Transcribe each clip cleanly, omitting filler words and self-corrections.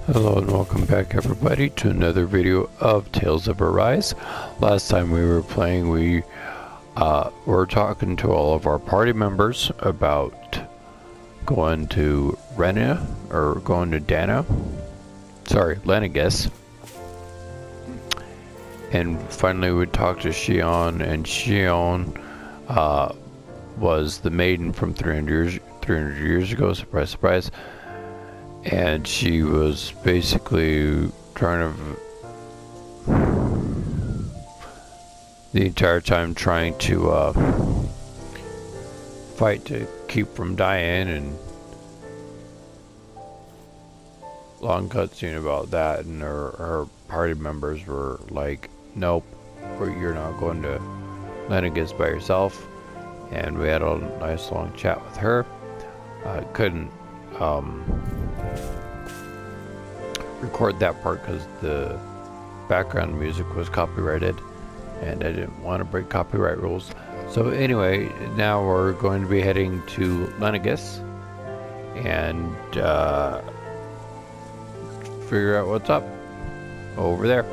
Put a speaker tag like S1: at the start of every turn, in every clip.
S1: Hello and welcome back everybody to another video of Tales of Arise. Last time we were playing, we were talking to all of our party members about going to Lenegas. And finally we talked to Shion, and Shion was the maiden from 300 years ago, surprise surprise. And she was basically trying to, the entire time trying to fight to keep from dying, and long cutscene about that, and her party members were like, nope, you're not going to Lenegas by yourself. And we had a nice long chat with her. Couldn't record that part because the background music was copyrighted and I didn't want to break copyright rules. So anyway, now we're going to be heading to Lenegas and figure out what's up over there.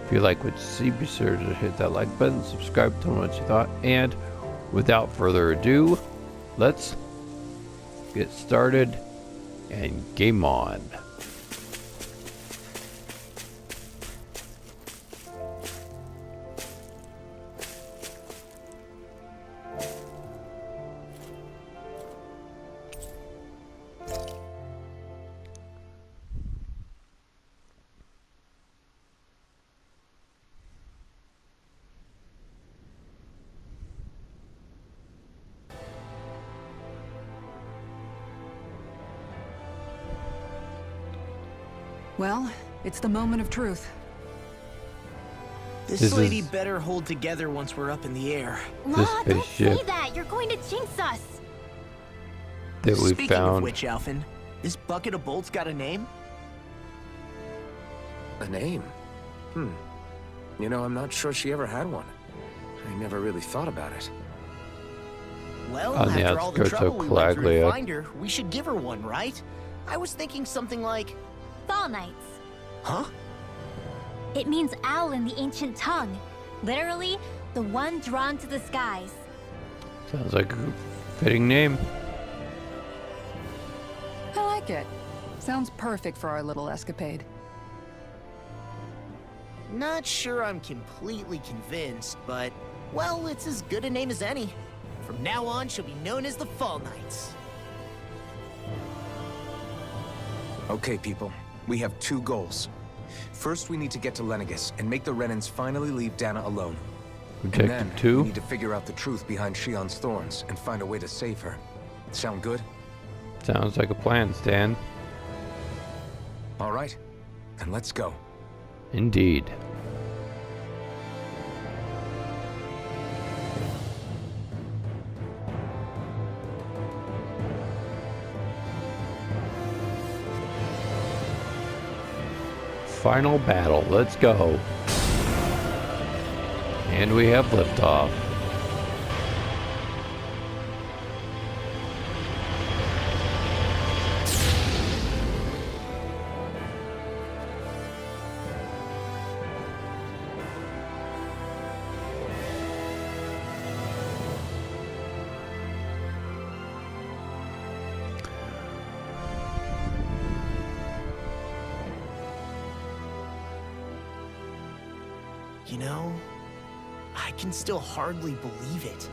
S1: If you like what you see, be sure to hit that like button, subscribe, tell me what you thought, and without further ado, let's get started and game on.
S2: Well, it's the moment of truth.
S3: This lady better hold together once we're up in the air.
S4: La, don't say that! You're going to jinx us!
S1: That we
S3: Speaking
S1: found.
S3: of which, Alphen, this bucket of bolts got a name?
S5: A name? You know, I'm not sure she ever had one. I never really thought about it.
S3: Well,
S1: On the
S3: after all the
S1: outskirts
S3: trouble
S1: of
S3: we went through to
S1: Calaglia.
S3: find her, we should give her one, right? I was thinking something like...
S4: Fall Knights.
S3: Huh?
S4: It means owl in the ancient tongue. Literally, the one drawn to the skies.
S1: Sounds like a fitting name.
S2: I like it. Sounds perfect for our little escapade.
S3: Not sure I'm completely convinced, but... Well, it's as good a name as any. From now on, she'll be known as the Fall Knights.
S5: Okay, people. We have two goals. First, we need to get to Lenegas and make the Renans finally leave Dana alone. And then,
S1: Objective 2.
S5: we need to figure out the truth behind Shion's thorns and find a way to save her. Sound good?
S1: Sounds like a plan, Stan.
S5: All right. Then let's go.
S1: Indeed. Final battle, let's go. And we have liftoff.
S3: You know, I can still hardly believe it.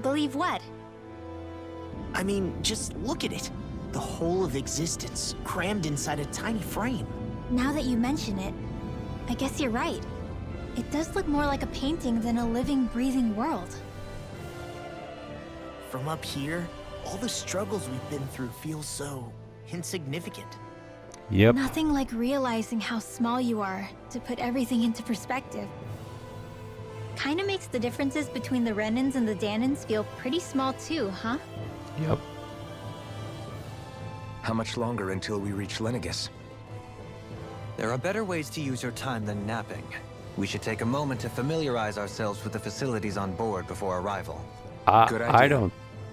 S4: Believe what?
S3: I mean, just look at it. The whole of existence, crammed inside a tiny frame.
S4: Now that you mention it, I guess you're right. It does look more like a painting than a living, breathing world.
S3: From up here, all the struggles we've been through feel so insignificant.
S1: Yep.
S4: Nothing like realizing how small you are to put everything into perspective. Kinda makes the differences between the Renans and the Danans feel pretty small too, huh?
S1: Yep.
S5: How much longer until we reach Lenegas?
S6: There are better ways to use your time than napping. We should take a moment to familiarize ourselves with the facilities on board before arrival.
S5: Good
S1: I
S5: idea.
S1: don't.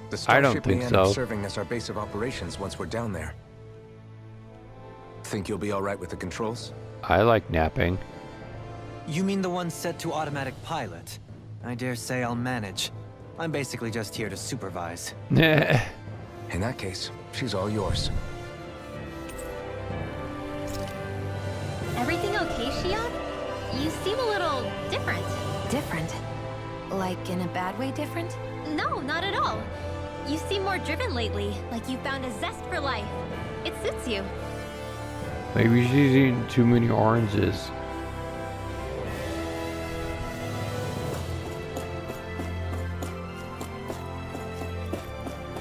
S5: The
S1: I don't
S5: starship may
S1: think
S5: end up
S1: so.
S5: serving as our base of operations once we're down there. Think you'll be all right with the controls?
S1: I like napping.
S6: You mean the one set to automatic pilot? I dare say I'll manage. I'm basically just here to supervise.
S1: Nah.
S5: In that case, she's all yours.
S4: Everything okay, Shion? You seem a little different.
S2: Different? Like in a bad way different?
S4: No, not at all. You seem more driven lately, like you found a zest for life. It suits you.
S1: Maybe she's eating too many oranges.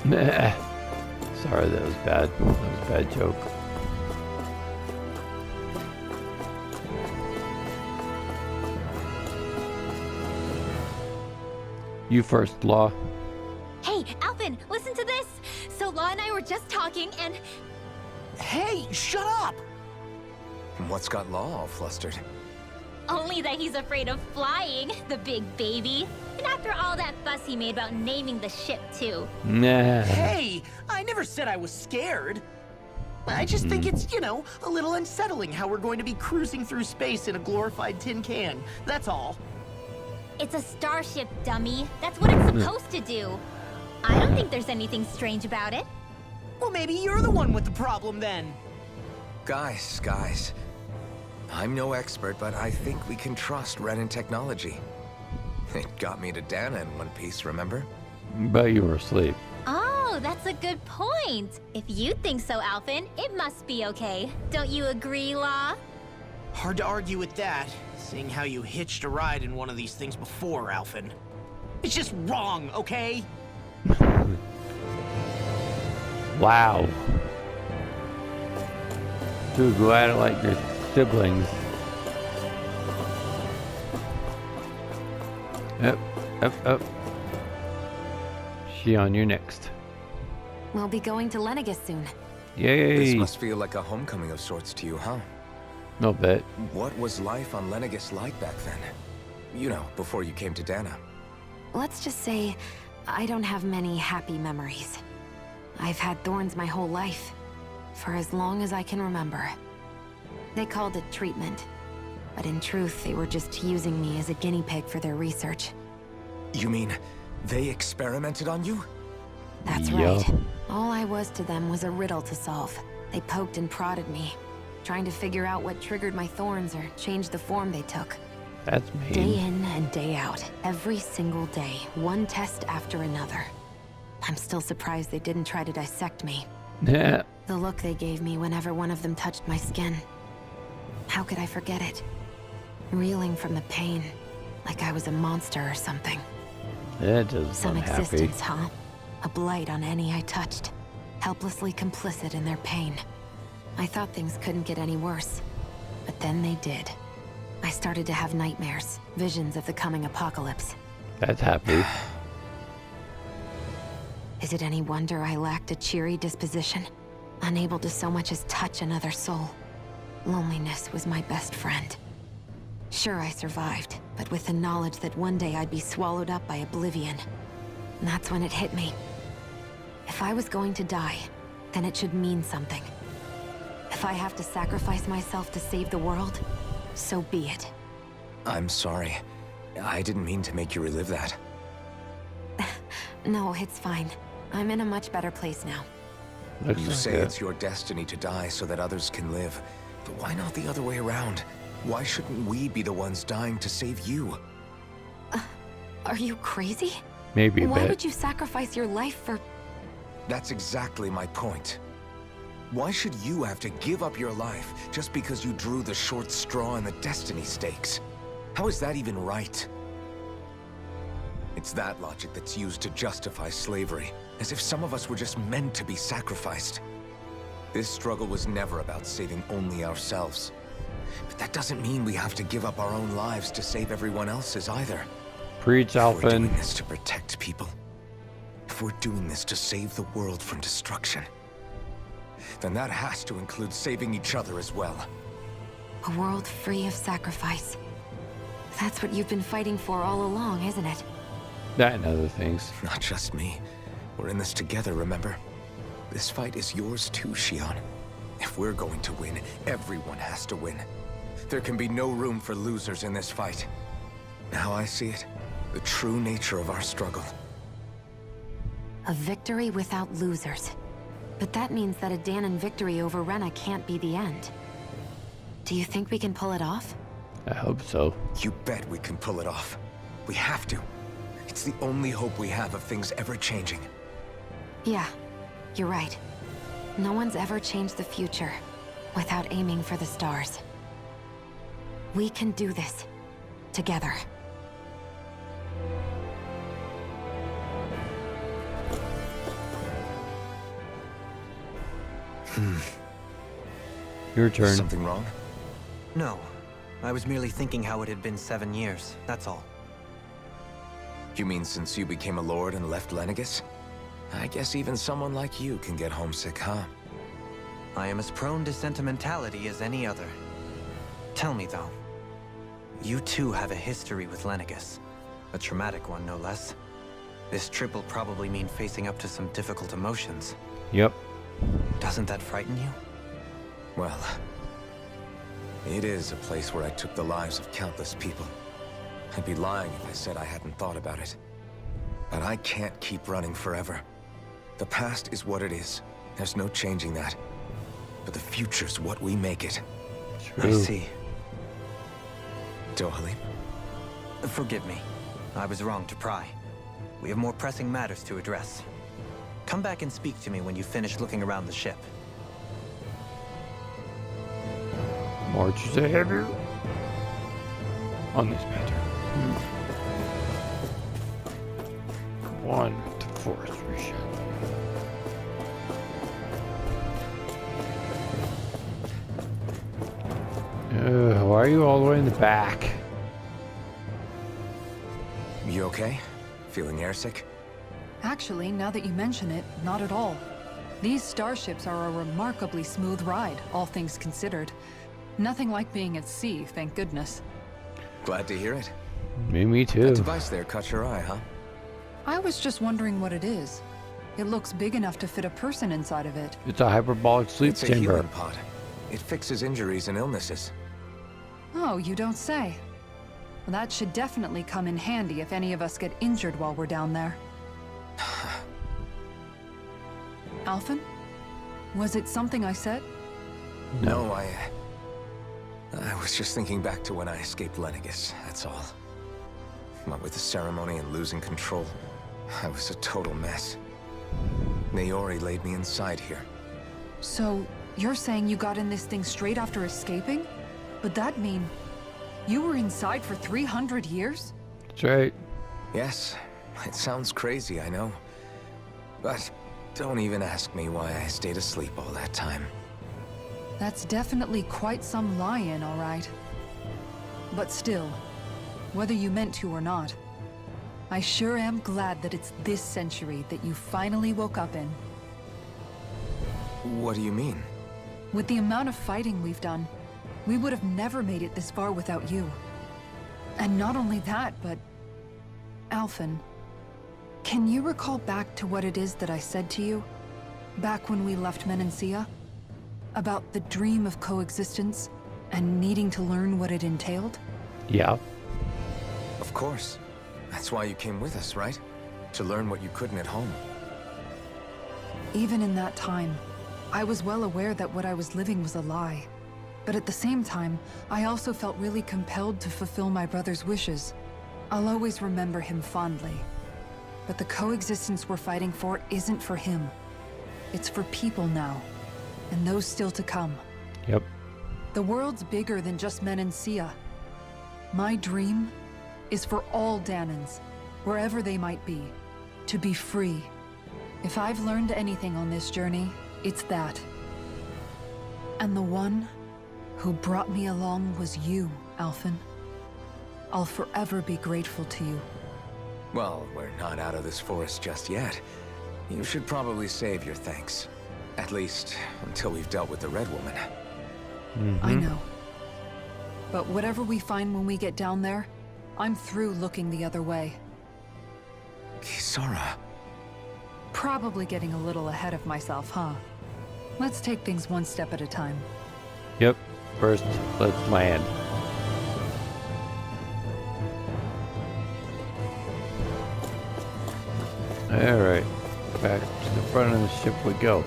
S1: Nah. Sorry, that was bad. That was a bad joke. You first, Law.
S4: Hey, Alvin, listen to this! So Law and I were just talking and...
S3: Hey, shut up!
S5: What's got Law all flustered?
S4: Only that he's afraid of flying, the big baby. And after all that fuss he made about naming the ship, too.
S1: Nah.
S3: Hey, I never said I was scared. I just think it's, you know, a little unsettling how we're going to be cruising through space in a glorified tin can. That's all.
S4: It's a starship, dummy. That's what it's supposed to do. I don't think there's anything strange about it.
S3: Well, maybe you're the one with the problem then.
S5: Guys. I'm no expert, but I think we can trust Renin technology. It got me to Dana in one piece, remember?
S1: But you were asleep.
S4: Oh, that's a good point. If you think so, Alvin, it must be okay. Don't you agree, Law?
S3: Hard to argue with that, seeing how you hitched a ride in one of these things before, Alphen. It's just wrong, okay?
S1: Wow. Dude, go at it like your siblings. Up. Shion, you're next.
S2: We'll be going to Lenegas soon.
S1: Yay.
S5: This must feel like a homecoming of sorts to you, huh?
S1: No bet.
S5: What was life on Lenegas like back then? You know, before you came to Dana.
S2: Let's just say I don't have many happy memories. I've had thorns my whole life, for as long as I can remember. They called it treatment, but in truth, they were just using me as a guinea pig for their research.
S5: You mean, they experimented on you?
S2: That's
S1: Yeah.
S2: right. All I was to them was a riddle to solve. They poked and prodded me, trying to figure out what triggered my thorns or changed the form they took.
S1: That's
S2: Day
S1: mean.
S2: in and day out, every single day, one test after another. I'm still surprised they didn't try to dissect me.
S1: Yeah.
S2: The look they gave me whenever one of them touched my skin. How could I forget it? Reeling from the pain, like I was a monster or something.
S1: That doesn't
S2: Some
S1: sound happy.
S2: existence, huh? A blight on any I touched, helplessly complicit in their pain. I thought things couldn't get any worse, but then they did. I started to have nightmares, visions of the coming apocalypse.
S1: That's happy.
S2: Is it any wonder I lacked a cheery disposition? Unable to so much as touch another soul. Loneliness was my best friend. Sure, I survived, but with the knowledge that one day I'd be swallowed up by oblivion. And that's when it hit me. If I was going to die, then it should mean something. If I have to sacrifice myself to save the world, so be it.
S5: I'm sorry. I didn't mean to make you relive that.
S2: No, it's fine. I'm in a much better place now.
S1: Looks
S5: You
S1: like
S5: say
S1: it.
S5: it's your destiny to die so that others can live. But why not the other way around? Why shouldn't we be the ones dying to save you?
S2: Are you crazy?
S1: Maybe a
S2: Why
S1: bit.
S2: would you sacrifice your life for...
S5: That's exactly my point. Why should you have to give up your life just because you drew the short straw in the destiny stakes? How is that even right? It's that logic that's used to justify slavery, as if some of us were just meant to be sacrificed. This struggle was never about saving only ourselves. But that doesn't mean we have to give up our own lives to save everyone else's either.
S1: Preach,
S5: If we're doing
S1: Alphen.
S5: this to protect people, if we're doing this to save the world from destruction, then that has to include saving each other as well.
S2: A world free of sacrifice. That's what you've been fighting for all along, isn't it?
S1: That and other things.
S5: Not just me. We're in this together, remember? This fight is yours too, Shion. If we're going to win, everyone has to win. There can be no room for losers in this fight. Now I see it. The true nature of our struggle.
S2: A victory without losers. But that means that a Danon victory over Rena can't be the end. Do you think we can pull it off?
S1: I hope so.
S5: You bet we can pull it off. We have to. It's the only hope we have of things ever changing.
S2: Yeah, you're right. No one's ever changed the future without aiming for the stars. We can do this. Together.
S1: Your turn.
S5: Something wrong?
S6: No. I was merely thinking how it had been 7 years, that's all.
S5: You mean since you became a lord and left Lenegas? I guess even someone like you can get homesick, huh?
S6: I am as prone to sentimentality as any other. Tell me, though. You too have a history with Lenegas. A traumatic one, no less. This trip will probably mean facing up to some difficult emotions.
S1: Yep.
S6: Doesn't that frighten you?
S5: Well, it is a place where I took the lives of countless people. I'd be lying if I said I hadn't thought about it. But I can't keep running forever. The past is what it is. There's no changing that. But the future's what we make it.
S6: I see.
S5: Dohalim?
S6: Forgive me. I was wrong to pry. We have more pressing matters to address. Come back and speak to me when you finish looking around the ship.
S1: Marches ahead on this matter. 1 to 4 resolution. Why are you all the way in the back?
S5: You okay? Feeling airsick?
S7: Actually, now that you mention it, not at all. These starships are a remarkably smooth ride, all things considered. Nothing like being at sea, thank goodness.
S5: Glad to hear it.
S1: Me too.
S5: That device there caught your eye, huh?
S7: I was just wondering what it is. It looks big enough to fit a person inside of it.
S1: It's a hyperbolic sleep
S5: It's a
S1: chamber.
S5: healing pod. It fixes injuries and illnesses.
S7: Oh, you don't say. Well, that should definitely come in handy if any of us get injured while we're down there. Alphen? Was it something I said?
S5: No, I was just thinking back to when I escaped Lenegas, that's all. What with the ceremony and losing control, I was a total mess. Naori laid me inside here.
S7: So, you're saying you got in this thing straight after escaping? Would that mean you were inside for 300 years?
S1: That's right.
S5: Yes, it sounds crazy, I know. But don't even ask me why I stayed asleep all that time.
S7: That's definitely quite some lie-in, all right. But still, whether you meant to or not, I sure am glad that it's this century that you finally woke up in.
S5: What do you mean?
S7: With the amount of fighting we've done, we would have never made it this far without you. And not only that, but... Alphen, can you recall back to what it is that I said to you? Back when we left Menancia? About the dream of coexistence, and needing to learn what it entailed?
S1: Yeah.
S5: Of course. That's why you came with us, right? To learn what you couldn't at home.
S7: Even in that time, I was well aware that what I was living was a lie. But at the same time, I also felt really compelled to fulfill my brother's wishes. I'll always remember him fondly. But the coexistence we're fighting for isn't for him. It's for people now, and those still to come.
S1: Yep.
S7: The world's bigger than just Menancia. My dream is for all Danons, wherever they might be, to be free. If I've learned anything on this journey, it's that. And the one who brought me along was you, Alphen. I'll forever be grateful to you.
S5: Well, we're not out of this forest just yet. You should probably save your thanks. At least, until we've dealt with the Red Woman.
S7: I know. But whatever we find when we get down there, I'm through looking the other way.
S5: Kisara.
S7: Probably getting a little ahead of myself, huh? Let's take things one step at a time.
S1: Yep. First, let's land. Alright. Back to the front of the ship we go.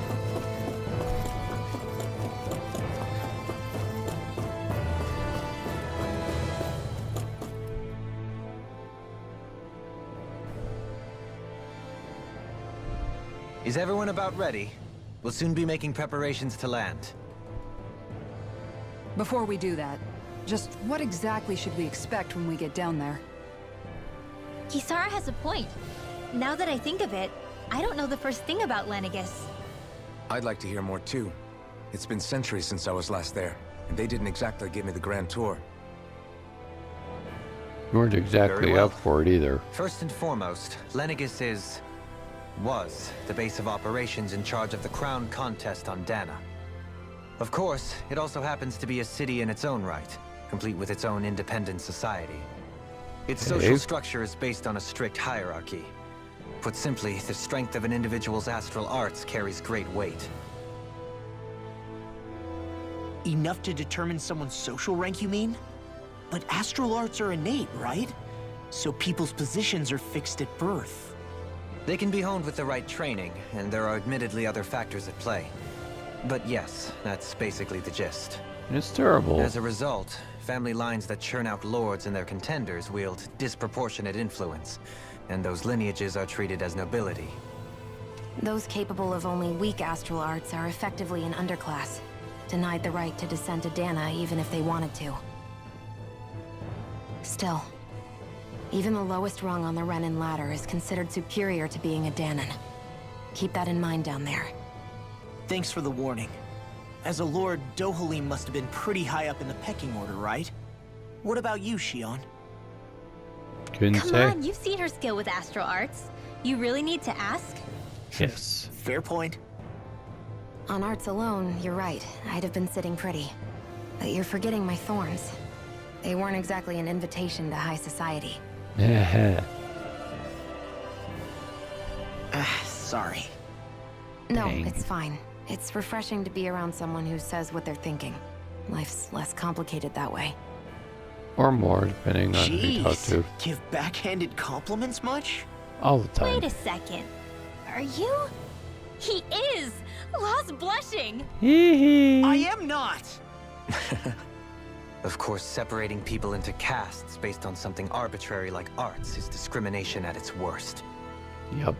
S6: Is everyone about ready? We'll soon be making preparations to land.
S7: Before we do that, just what exactly should we expect when we get down there?
S4: Kisara has a point. Now that I think of it, I don't know the first thing about Lenegas.
S5: I'd like to hear more too. It's been centuries since I was last there, and they didn't exactly give me the grand tour.
S1: You weren't exactly
S6: Very well.
S1: up for it either.
S6: First and foremost, Lenegas was the base of operations in charge of the crown contest on Dana. Of course, it also happens to be a city in its own right, complete with its own independent society. Its social structure is based on a strict hierarchy. Put simply, the strength of an individual's astral arts carries great weight.
S3: Enough to determine someone's social rank, you mean? But astral arts are innate, right? So people's positions are fixed at birth.
S6: They can be honed with the right training, and there are admittedly other factors at play. But yes, that's basically the gist.
S1: It's terrible.
S6: As a result, family lines that churn out lords and their contenders wield disproportionate influence, and those lineages are treated as nobility.
S2: Those capable of only weak astral arts are effectively an underclass, denied the right to descend to Dana even if they wanted to. Still, even the lowest rung on the Renin ladder is considered superior to being a Danan. Keep that in mind down there.
S3: Thanks for the warning. As a lord, Dohalim must have been pretty high up in the pecking order, right? What about you, Shion?
S1: Couldn't
S4: Come
S1: say.
S4: on, you've seen her skill with astral arts. You really need to ask?
S1: Yes.
S3: Fair point.
S2: On arts alone, you're right. I'd have been sitting pretty. But you're forgetting my thorns. They weren't exactly an invitation to high society.
S3: Sorry.
S2: No,
S1: Dang.
S2: it's fine. It's refreshing to be around someone who says what they're thinking. Life's less complicated that way.
S1: Or more, depending on who you talk to.
S3: Jeez, give backhanded compliments much?
S1: All the time.
S4: Wait a second. Are you? He is! Lost blushing!
S3: I am not!
S6: Of course, separating people into castes based on something arbitrary like arts is discrimination at its worst.
S1: Yup.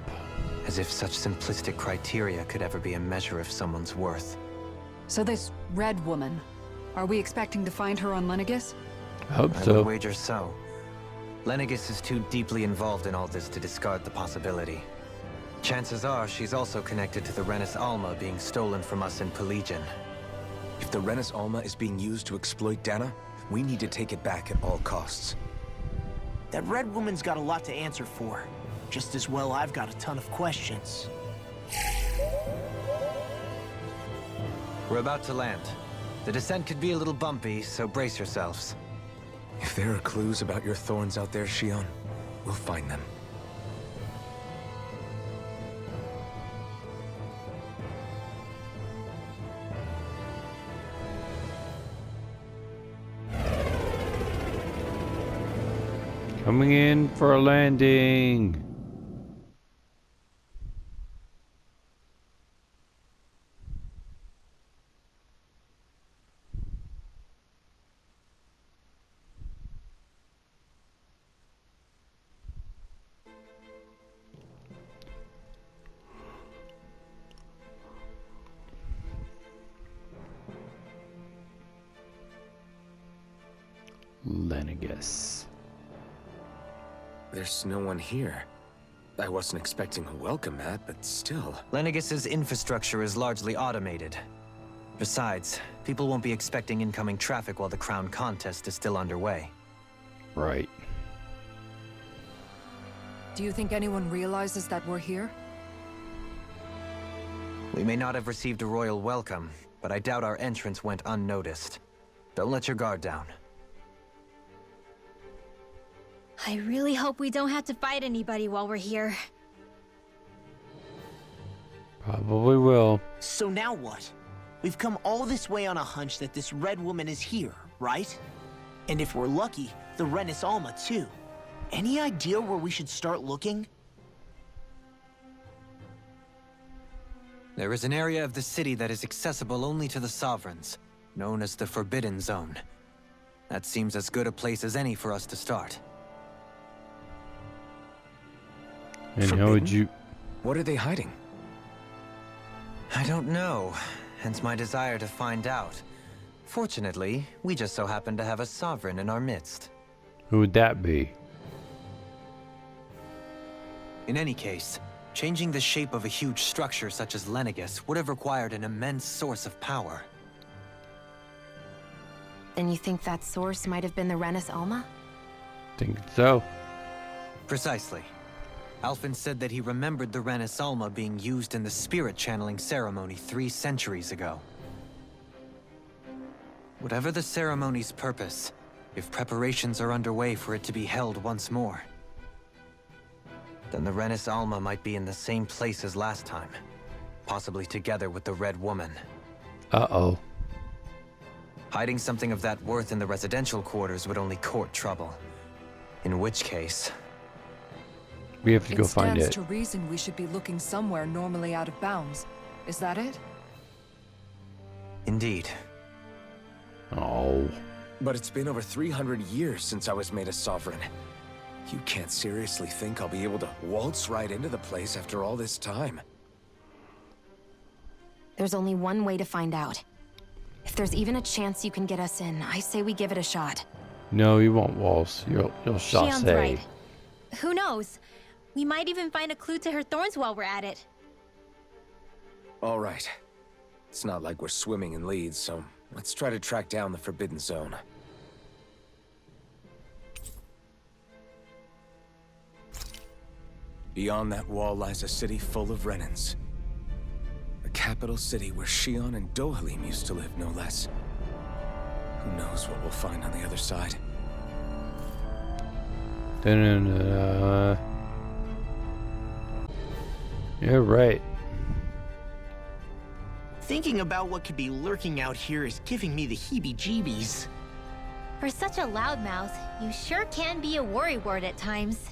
S6: As if such simplistic criteria could ever be a measure of someone's worth.
S7: So this red woman, are we expecting to find her on Lenegas?
S1: I hope
S6: I
S1: so.
S6: would wager so. Lenegas is too deeply involved in all this to discard the possibility. Chances are she's also connected to the Renis Alma being stolen from us in Pelegion.
S5: If the Renis Alma is being used to exploit Dana, we need to take it back at all costs.
S3: That red woman's got a lot to answer for. Just as well I've got a ton of questions.
S6: We're about to land. The descent could be a little bumpy, so brace yourselves.
S5: If there are clues about your thorns out there, Shion, we'll find them.
S1: Coming in for a landing. Lenegas.
S5: There's no one here. I wasn't expecting a welcome mat, but still.
S6: Lenegas's infrastructure is largely automated. Besides, people won't be expecting incoming traffic while the crown contest is still underway.
S1: Right.
S7: Do you think anyone realizes that we're here?
S6: We may not have received a royal welcome, but I doubt our entrance went unnoticed. Don't let your guard down.
S4: I really hope we don't have to fight anybody while we're here.
S1: Probably will.
S3: So now what? we've come all this way on a hunch that this red woman is here, right? And if we're lucky, the Renis Alma too. Any idea where we should start looking?
S6: There is an area of the city that is accessible only to the Sovereigns, known as the Forbidden Zone. That seems as good a place as any for us to start.
S1: And how would
S5: Forbidden?
S1: you...
S5: What are they hiding?
S6: I don't know, hence my desire to find out. Fortunately, we just so happen to have a Sovereign in our midst.
S1: Who would that be?
S6: In any case, changing the shape of a huge structure such as Lenegas would have required an immense source of power.
S2: Then you think that source might have been the Renis Alma?
S1: Think so.
S6: Precisely. Alphen said that he remembered the Renis Alma being used in the spirit channeling ceremony 3 centuries ago. Whatever the ceremony's purpose, if preparations are underway for it to be held once more, then the Renis Alma might be in the same place as last time, possibly together with the Red Woman.
S1: Uh-oh.
S6: Hiding something of that worth in the residential quarters would only court trouble. In which case...
S1: We have to go find
S7: stands
S1: it.
S7: to reason we should be looking somewhere normally out of bounds. Is that it?
S6: Indeed.
S1: Oh.
S5: But it's been over 300 years since I was made a sovereign. You can't seriously think I'll be able to waltz right into the place after all this time.
S2: There's only one way to find out. If there's even a chance you can get us in, I say we give it a shot.
S1: No, you won't waltz. You'll
S4: Shion's
S1: chasse.
S4: right. Who knows? We might even find a clue to her thorns while we're at it.
S5: All right. It's not like we're swimming in leads, so let's try to track down the Forbidden Zone. Beyond that wall lies a city full of Renans. A capital city where Shion and Dohalim used to live, no less. Who knows what we'll find on the other side?
S1: Dun-dun-dun-dun. You're right.
S3: Thinking about what could be lurking out here is giving me the heebie-jeebies.
S4: For such a loudmouth, you sure can be a worrywart at times.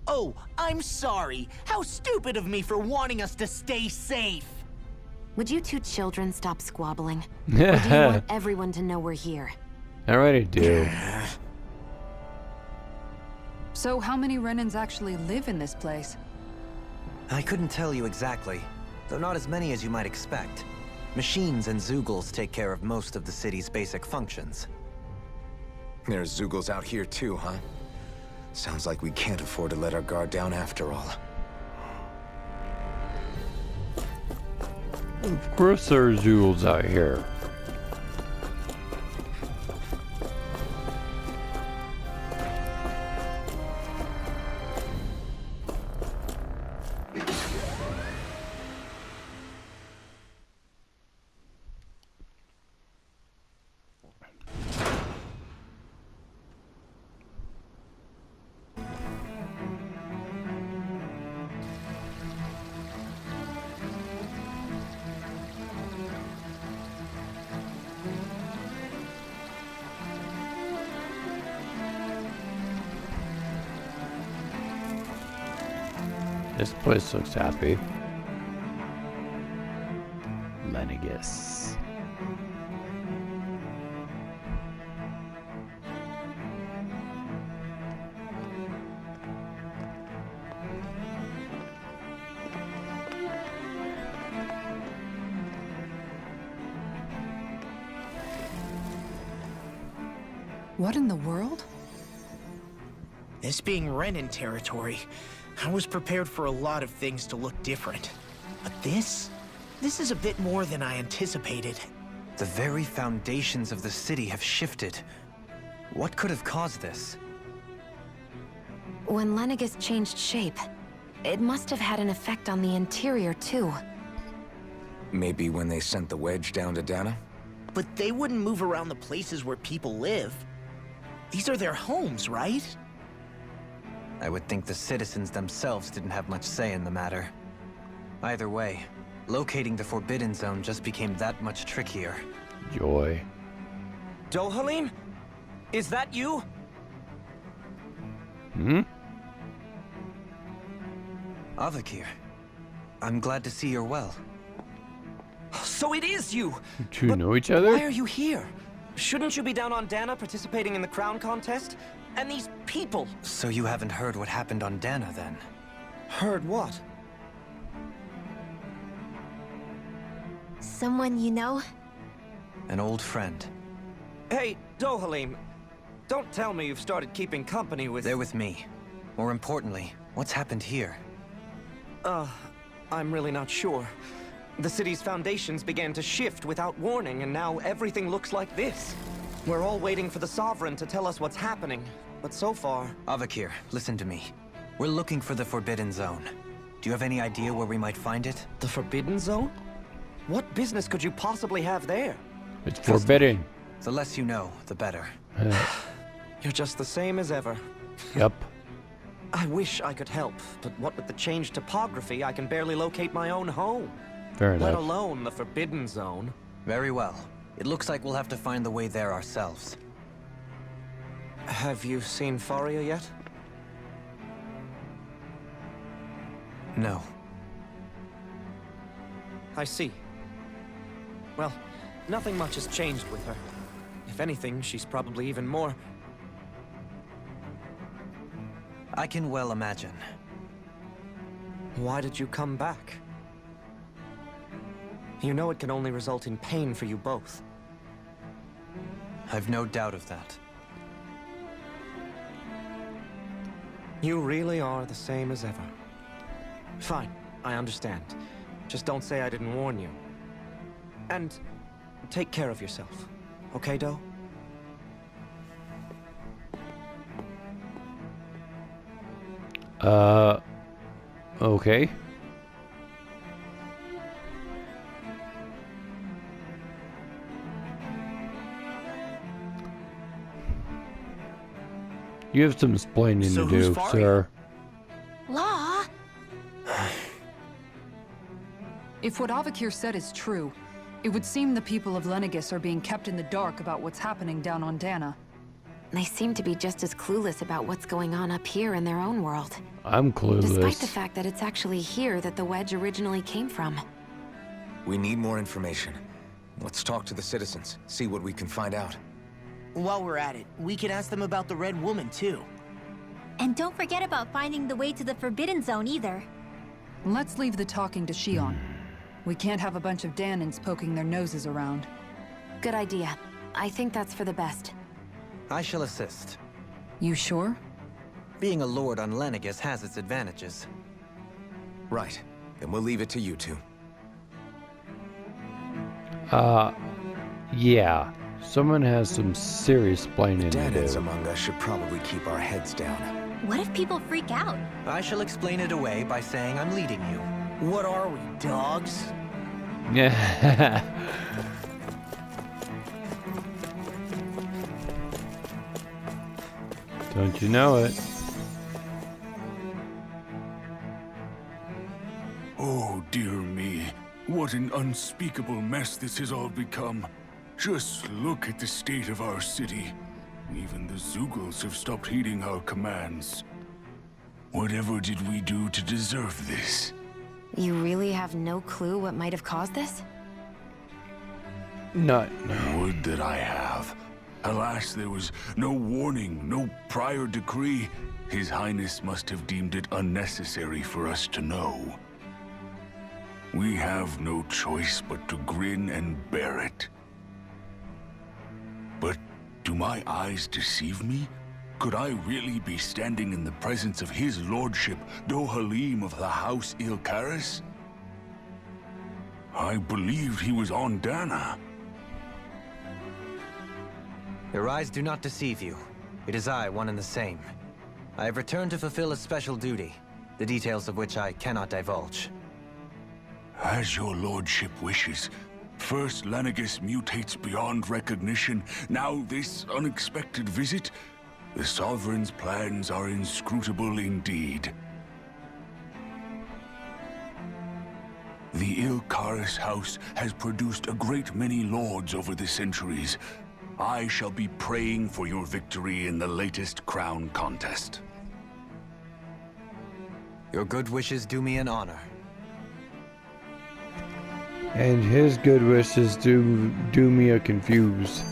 S3: Oh, I'm sorry. How stupid of me for wanting us to stay safe.
S2: Would you two children stop squabbling? Or do you want everyone to know we're here?
S1: I already do.
S7: So how many Renans actually live in this place?
S6: I couldn't tell you exactly, though not as many as you might expect. Machines and Zeugles take care of most of the city's basic functions.
S5: There's Zeugles out here too, huh? Sounds like we can't afford to let our guard down after all.
S1: Of course there are Zools out here. This place looks happy. Lenegas.
S7: What in the world?
S3: This being Renan territory, I was prepared for a lot of things to look different. But this is a bit more than I anticipated.
S6: The very foundations of the city have shifted. What could have caused this?
S2: When Lenegas changed shape, it must have had an effect on the interior too.
S5: Maybe when they sent the wedge down to Dana?
S3: But they wouldn't move around the places where people live. These are their homes, right?
S6: I would think the citizens themselves didn't have much say in the matter. Either way, Locating the Forbidden Zone just became that much trickier.
S1: Joy.
S8: Dohalim? Is that you?
S1: Hmm?
S6: Avakir, I'm glad to see you're well.
S8: So it is you!
S1: Do you
S8: But
S1: know each other?
S8: Why are you here? Shouldn't you be down on Dana participating in the crown contest? And these people!
S6: So you haven't heard what happened on Dana, then?
S8: Heard what?
S4: Someone you know?
S6: An old friend.
S8: Hey, Dohalim, don't tell me you've started keeping company with...
S6: They're with me. More importantly, what's happened here?
S8: I'm really not sure. The city's foundations began to shift without warning, and now everything looks like this. We're all waiting for the Sovereign to tell us what's happening, but so far...
S6: Avakir, listen to me. We're looking for the Forbidden Zone. Do you have any idea where we might find it?
S8: The Forbidden Zone? What business could you possibly have there?
S1: It's forbidden.
S6: The less you know, the better.
S8: You're just the same as ever.
S1: Yep.
S8: I wish I could help, but what with the changed topography, I can barely locate my own home.
S1: Fair
S8: Let
S1: enough.
S8: alone the Forbidden Zone.
S6: Very well. It looks like we'll have to find the way there ourselves.
S8: Have you seen Faria yet?
S6: No.
S8: I see. Well, nothing much has changed with her. If anything, she's probably even more...
S6: I can well imagine.
S8: Why did you come back? You know it can only result in pain for you both.
S6: I've no doubt of that.
S8: You really are the same as ever. Fine, I understand. Just don't say I didn't warn you. And take care of yourself. Okay, Do?
S1: Okay. You have some explaining
S3: So
S1: to
S3: who's
S1: do,
S3: Faria?
S1: sir.
S4: Law?
S7: If what Avakir said is true, it would seem the people of Lenegas are being kept in the dark about what's happening down on Dana.
S2: They seem to be just as clueless about what's going on up here in their own world.
S1: I'm
S2: Despite the
S1: clueless.
S2: fact that it's actually here that the wedge originally came from.
S5: We need more information. Let's talk to the citizens, see what we can find out.
S3: While we're at it, we can ask them about the Red Woman, too.
S4: And don't forget about finding the way to the Forbidden Zone either.
S7: Let's leave the talking to Shion. We can't have a bunch of Danans poking their noses around.
S2: Good idea. I think that's for the best.
S6: I shall assist.
S7: You sure?
S6: Being a lord on Lenegas has its advantages.
S5: Right. Then we'll leave it to you two.
S1: Yeah. Someone has some serious explaining to
S5: Danans
S1: do.
S5: among us should probably keep our heads down.
S4: What if people freak out?
S6: I shall explain it away by saying I'm leading you.
S3: What are we, dogs?
S1: Yeah. Don't you know it?
S9: Oh, dear me. What an unspeakable mess this has all become. Just look at the state of our city. Even the Zeugles have stopped heeding our commands. Whatever did we do to deserve this?
S2: You really have no clue what might have caused this?
S1: Not.
S9: Would that I have. Alas, there was no warning, no prior decree. His Highness must have deemed it unnecessary for us to know. We have no choice but to grin and bear it. But do my eyes deceive me? Could I really be standing in the presence of his lordship, Dohalim of the House Ilkaris? I believed he was on Dana.
S6: Your eyes do not deceive you. It is I, one and the same. I have returned to fulfill a special duty, the details of which I cannot divulge.
S9: As your lordship wishes. First Lenegas mutates beyond recognition, now this unexpected visit? The Sovereign's plans are inscrutable indeed. The Ilkaris house has produced a great many lords over the centuries. I shall be praying for your victory in the latest crown contest.
S6: Your good wishes do me an honor.
S1: And his good wishes do me a confused.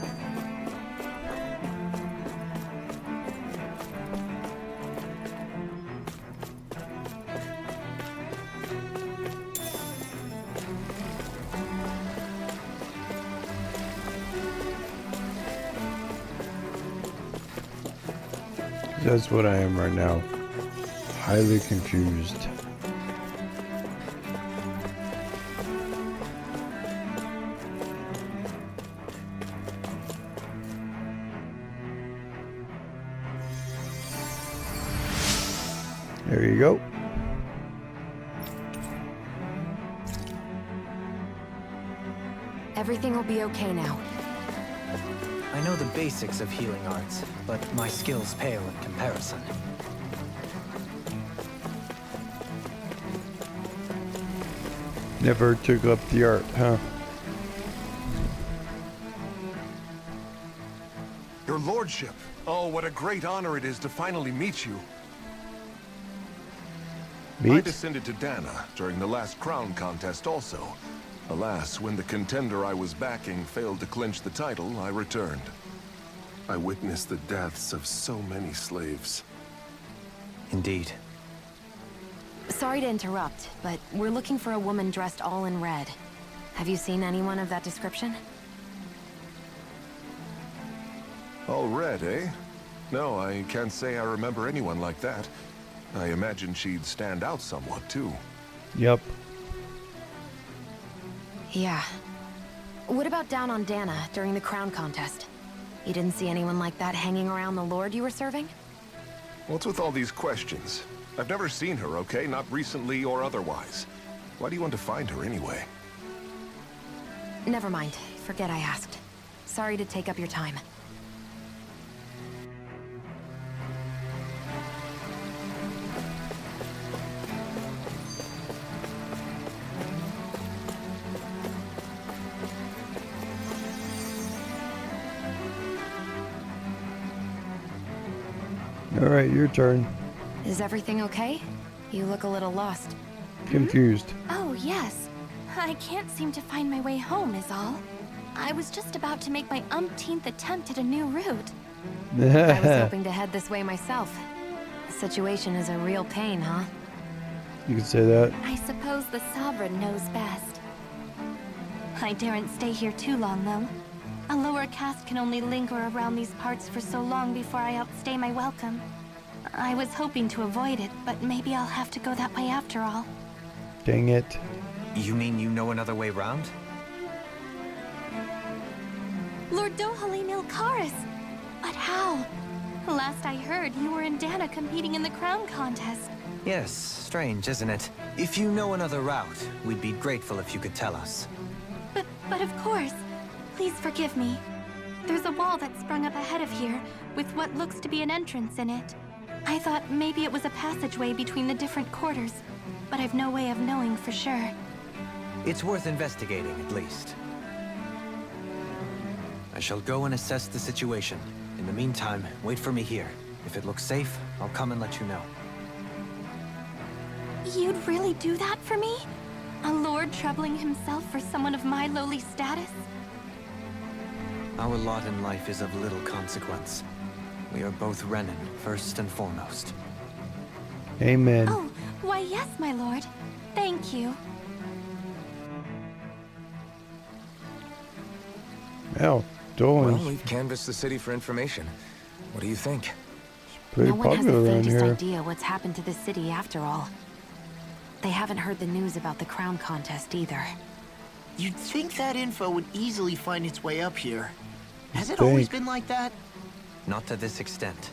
S1: That's what I am right now. Highly confused. There you go.
S2: Everything will be okay now.
S6: I know the basics of healing arts, but my skills pale in comparison.
S1: Never took up the art, huh?
S10: Your lordship! Oh, what a great honor it is to finally meet you. I
S1: Meet?
S10: descended to Dana during the last crown contest also. Alas, when the contender I was backing failed to clinch the title, I returned. I witnessed the deaths of so many slaves.
S6: Indeed.
S2: Sorry to interrupt, but we're looking for a woman dressed all in red. Have you seen anyone of that description?
S10: All red, eh? No, I can't say I remember anyone like that. I imagine she'd stand out somewhat, too.
S1: Yep.
S2: Yeah. What about down on Dana during the crown contest? You didn't see anyone like that hanging around the lord you were serving?
S10: What's with all these questions? I've never seen her, okay? Not recently or otherwise. Why do you want to find her anyway?
S2: Never mind. Forget I asked. Sorry to take up your time.
S1: Alright, your turn.
S2: Is everything okay? You look a little lost.
S1: Confused.
S11: Oh, yes. I can't seem to find my way home, is all. I was just about to make my umpteenth attempt at a new route.
S2: I was hoping to head this way myself. The situation is a real pain, huh?
S1: You could say that.
S11: I suppose the Sovereign knows best. I daren't stay here too long, though. A lower caste can only linger around these parts for so long before I outstay my welcome. I was hoping to avoid it, but maybe I'll have to go that way after all.
S1: Dang it.
S6: You mean you know another way round?
S11: Lord Dohalim Ilkaris! But how? Last I heard, you were in Dana competing in the crown contest.
S6: Yes, strange, isn't it? If you know another route, we'd be grateful if you could tell us.
S11: But of course. Please forgive me. There's a wall that sprung up ahead of here, with what looks to be an entrance in it. I thought maybe it was a passageway between the different quarters, but I've no way of knowing for sure.
S6: It's worth investigating, at least. I shall go and assess the situation. In the meantime, wait for me here. If it looks safe, I'll come and let you know.
S11: You'd really do that for me? A lord troubling himself for someone of my lowly status?
S6: Our lot in life is of little consequence. We are both Renin, first and foremost.
S1: Amen.
S11: Oh, why yes, my lord. Thank you.
S1: Well, Dolan's
S5: Well, we've canvassed the city for information. What do you think?
S1: pretty
S2: No one has the
S1: popular around
S2: faintest
S1: here.
S2: idea what's happened to the city after all. They haven't heard the news about the crown contest either.
S3: You'd think that info would easily find its way up here. Has it
S1: Think.
S3: always been like that?
S6: Not to this extent.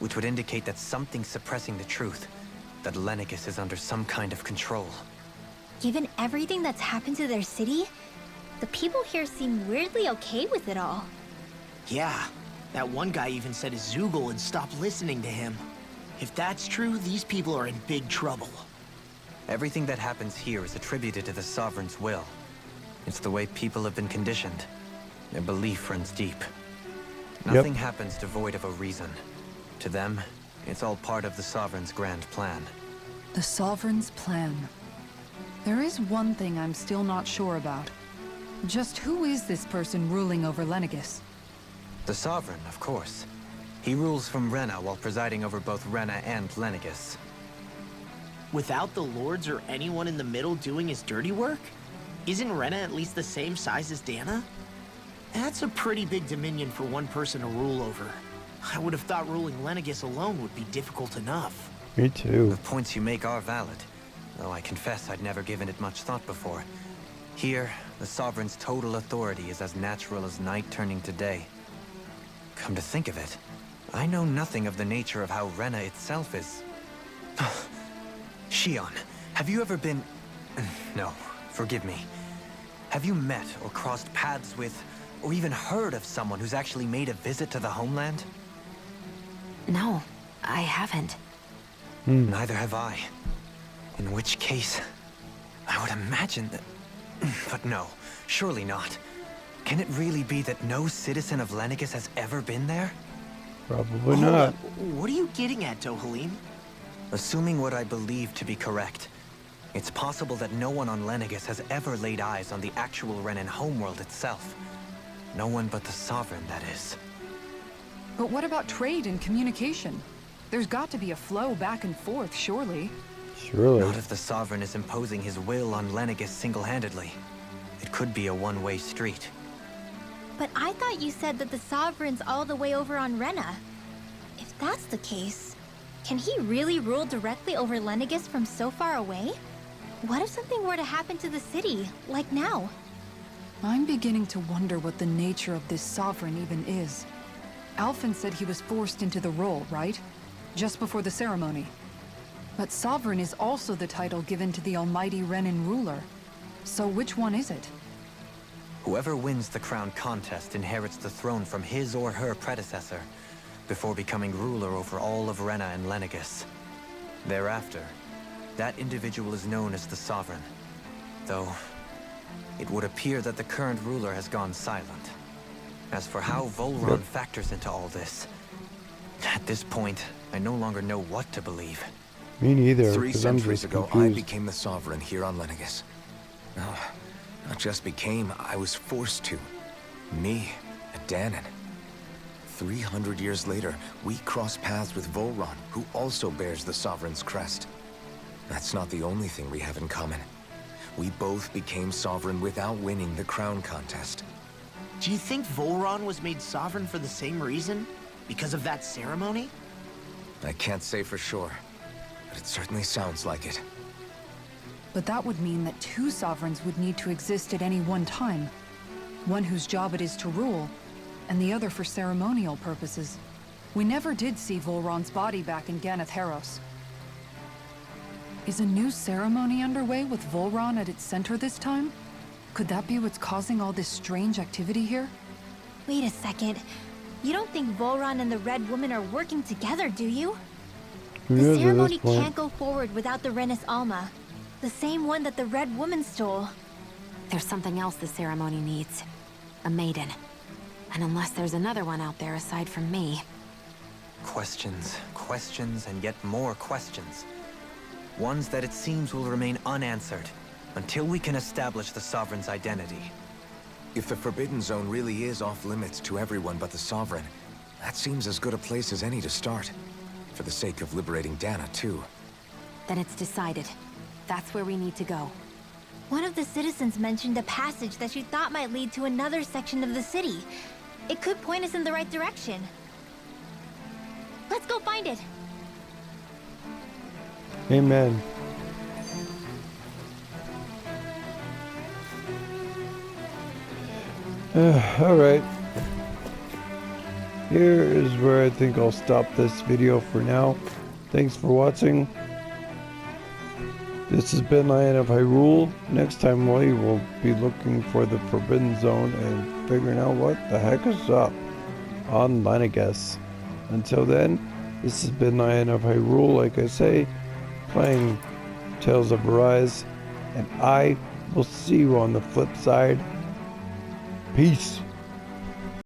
S6: Which would indicate that something's suppressing the truth. That Lenegas is under some kind of control.
S4: Given everything that's happened to their city, the people here seem weirdly okay with it all.
S3: Yeah. That one guy even said his Zoogle had stopped listening to him. If that's true, these people are in big trouble.
S6: Everything that happens here is attributed to the Sovereign's will. It's the way people have been conditioned. Their belief runs deep. Nothing happens devoid of a reason. To them, it's all part of the Sovereign's grand plan.
S7: The Sovereign's plan. There is one thing I'm still not sure about. Just who is this person ruling over Lenegas?
S6: The Sovereign, of course. He rules from Rena while presiding over both Rena and Lenegas.
S3: Without the lords or anyone in the middle doing his dirty work? Isn't Rena at least the same size as Dana? That's a pretty big dominion for one person to rule over. I would have thought ruling Lenegas alone would be difficult enough.
S1: Me too.
S6: The points you make are valid, though I confess I'd never given it much thought before. Here, the Sovereign's total authority is as natural as night turning to day. Come to think of it, I know nothing of the nature of how Rena itself is. Shion, have you ever been... No, forgive me. Have you met or crossed paths with, or even heard of someone who's actually made a visit to the homeland?
S2: No, I haven't.
S6: Neither have I. In which case, I would imagine that... But no, surely not. Can it really be that no citizen of Lenegas has ever been there?
S1: Probably
S3: Hold
S1: not.
S3: up. What are you getting at, Dohalim?
S6: Assuming what I believe to be correct, it's possible that no one on Lenegas has ever laid eyes on the actual Renan homeworld itself. No one but the Sovereign, that is.
S7: But what about trade and communication? There's got to be a flow back and forth, surely.
S1: Surely.
S6: Not if the Sovereign is imposing his will on Lenegas single-handedly. It could be a one-way street.
S4: But I thought you said that the Sovereign's all the way over on Rena. If that's the case, can he really rule directly over Lenegas from so far away? What if something were to happen to the city, like now?
S7: I'm beginning to wonder what the nature of this Sovereign even is. Alphen said he was forced into the role, right? Just before the ceremony. But Sovereign is also the title given to the almighty Renan ruler. So which one is it?
S6: Whoever wins the crown contest inherits the throne from his or her predecessor, before becoming ruler over all of Rena and Lenegas. Thereafter, that individual is known as the Sovereign. Though, it would appear that the current ruler has gone silent. As for how Volron factors into all this, at this point, I no longer know what to believe.
S1: Me neither.
S5: 3
S1: 'Cause I'm
S5: centuries
S1: just
S5: ago,
S1: confused.
S5: I became the Sovereign here on Lenegas. No, not just became, I was forced to. Me, a Danon. 300 years later, we cross paths with Volron, who also bears the Sovereign's crest. That's not the only thing we have in common. We both became Sovereign without winning the crown contest.
S3: Do you think Volron was made sovereign for the same reason? Because of that ceremony?
S5: I can't say for sure, but it certainly sounds like it.
S7: But that would mean that 2 sovereigns would need to exist at any one time. One whose job it is to rule, and the other for ceremonial purposes. We never did see Volron's body back in Ganath Haros. Is a new ceremony underway with Volron at its center this time? Could that be what's causing all this strange activity here?
S4: Wait a second. You don't think Volron and the Red Woman are working together, do you?
S1: Who
S4: The
S1: knows at
S4: ceremony
S1: this point?
S4: can't go forward without the Renis Alma. The same one that the Red Woman stole.
S2: There's something else the ceremony needs. A maiden. And unless there's another one out there aside from me...
S6: Questions, questions, and yet more questions. Ones that it seems will remain unanswered, until we can establish the Sovereign's identity.
S5: If the Forbidden Zone really is off-limits to everyone but the Sovereign, that seems as good a place as any to start. For the sake of liberating Dana, too.
S2: Then it's decided. That's where we need to go.
S4: One of the citizens mentioned a passage that she thought might lead to another section of the city. It could point us in the right direction. Let's go find it.
S1: Amen. Alright. Here is where I think I'll stop this video for now. Thanks for watching. This has been Lion of Hyrule. Next time we will be looking for the Forbidden Zone and figuring out what the heck is up on Lenegas. Until then, this has been Lion of Hyrule, like I say, playing
S12: Tales of Arise, and I will see you on the flip side. Peace.